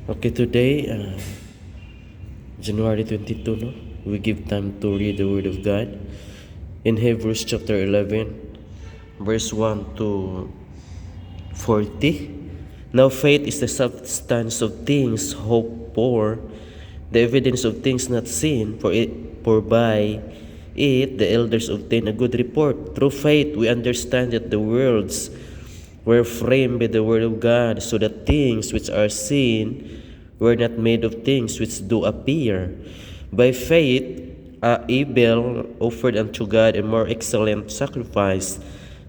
Okay, today, January 22, no? We give time to read the Word of God in Hebrews chapter 11, verse 1 to 40. Now faith is the substance of things hoped for, the evidence of things not seen, for by it the elders obtained a good report. Through faith we understand that the worlds were framed by the word of God, so that things which are seen were not made of things which do appear. By faith Abel offered unto God a more excellent sacrifice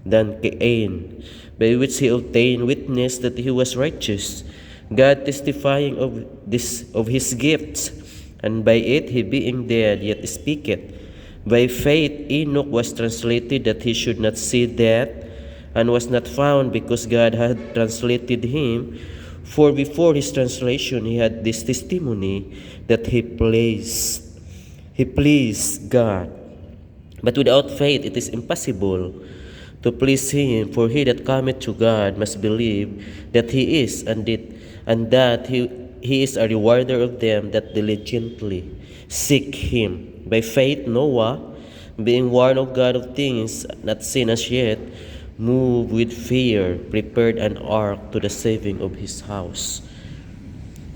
than Cain, by which he obtained witness that he was righteous, God testifying of his gifts, and by it he being dead yet speaketh. By faith Enoch was translated that he should not see death, and was not found because God had translated him. For before his translation he had this testimony that he pleased God. But without faith it is impossible to please him, for he that cometh to God must believe that he is, and that he is a rewarder of them that diligently seek him. By faith Noah, being warned of God of things not seen as yet, moved with fear, prepared an ark to the saving of his house,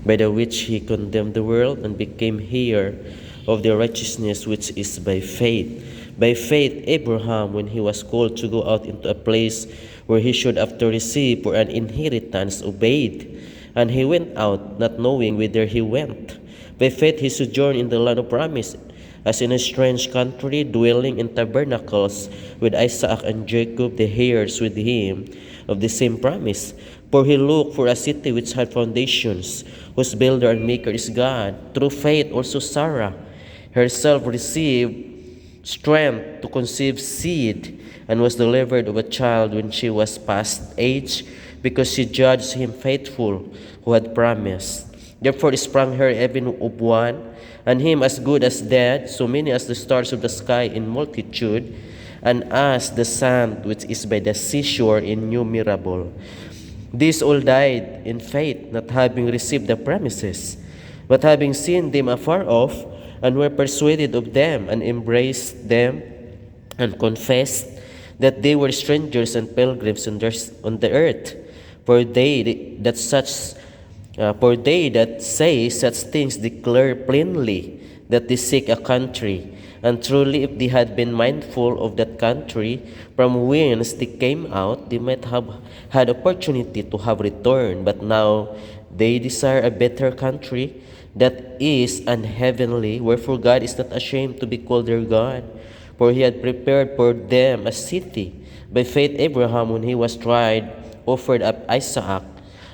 by the which he condemned the world, and became heir of the righteousness which is by faith. By faith Abraham, when he was called to go out into a place where he should after receive for an inheritance, obeyed, and he went out, not knowing whither he went. By faith he sojourned in the land of promise, as in a strange country, dwelling in tabernacles with Isaac and Jacob, the heirs with him of the same promise. For he looked for a city which had foundations, whose builder and maker is God. Through faith also Sarah herself received strength to conceive seed, and was delivered of a child when she was past age, because she judged him faithful who had promised. Therefore sprang her even of one, and him as good as dead, so many as the stars of the sky in multitude, and as the sand which is by the seashore innumerable. These all died in faith, not having received the promises, but having seen them afar off, and were persuaded of them, and embraced them, and confessed that they were strangers and pilgrims on the earth. For they that say such things declare plainly that they seek a country. And truly, if they had been mindful of that country from whence they came out, they might have had opportunity to have returned. But now they desire a better country, that is an heavenly, wherefore God is not ashamed to be called their God, for he had prepared for them a city. By faith Abraham, when he was tried, offered up Isaac,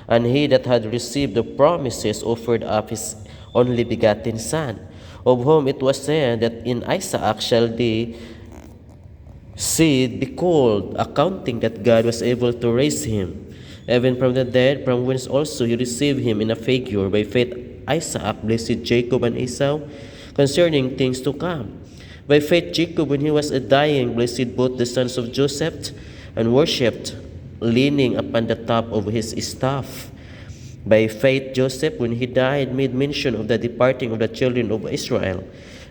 and he that had received the promises offered up his only begotten son, of whom it was said that in Isaac shall the seed be called, accounting that God was able to raise him even from the dead, from whence also he received him in a figure. By faith Isaac blessed Jacob and Esau concerning things to come. By faith Jacob, when he was dying, blessed both the sons of Joseph, and worshipped, leaning upon the top of his staff. By faith Joseph, when he died, made mention of the departing of the children of Israel,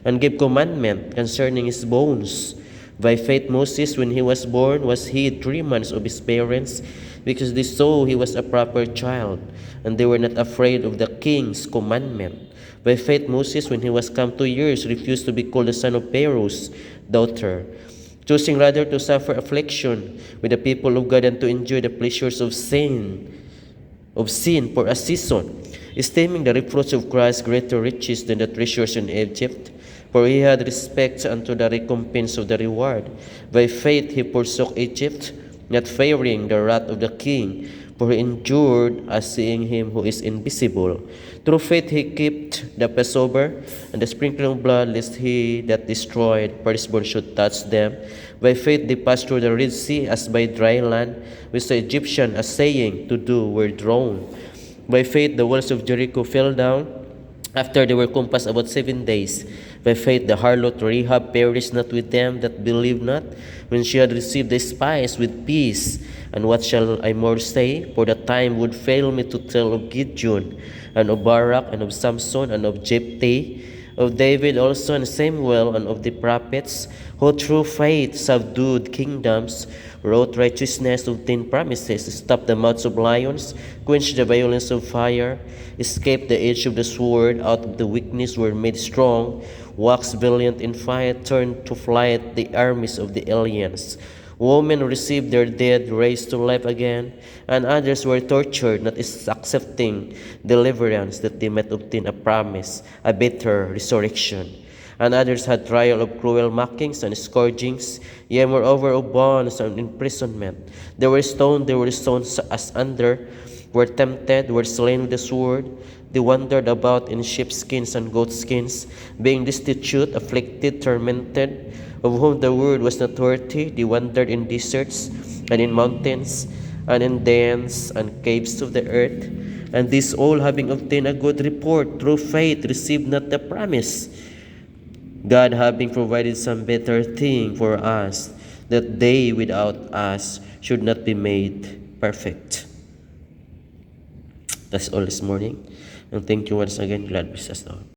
and gave commandment concerning his bones. By faith Moses, when he was born, was hid 3 months of his parents, because they saw he was a proper child, and they were not afraid of the king's commandment. By faith Moses, when he was come 2 years, refused to be called the son of Pharaoh's daughter, choosing rather to suffer affliction with the people of God than to enjoy the pleasures of sin for a season, esteeming the reproach of Christ greater riches than the treasures in Egypt, for he had respect unto the recompense of the reward. By faith he forsook Egypt, not fearing the wrath of the king, for he endured as seeing him who is invisible. Through faith he kept the Passover and the sprinkling of blood, lest he that destroyed firstborn should touch them. By faith they passed through the Red Sea as by dry land, which the Egyptians, as saying to do, were drawn. By faith the walls of Jericho fell down, After they were compassed about 7 days, by faith the harlot Rahab perished not with them that believed not, when she had received the spies with peace. And what shall I more say? For the time would fail me to tell of Gideon, and of Barak, and of Samson, and of Jephthah, of David also, and Samuel, and of the prophets, who through faith subdued kingdoms, wrought righteousness, obtained promises, stopped the mouths of lions, quenched the violence of fire, escaped the edge of the sword, out of the weakness were made strong, waxed valiant in fight, turned to flight the armies of the aliens. Women received their dead raised to life again, and others were tortured, not accepting deliverance, that they might obtain a promise, a better resurrection. And others had trial of cruel mockings and scourgings, yea, moreover of bonds and imprisonment. They were stoned as under, were tempted, were slain with the sword. They wandered about in sheepskins and goatskins, being destitute, afflicted, tormented, of whom the word was not worthy. They wandered in deserts and in mountains and in dens and caves of the earth. And these all, having obtained a good report through faith, received not the promise, God having provided some better thing for us, that they without us should not be made perfect. That's all this morning. And thank you once again. God bless us all.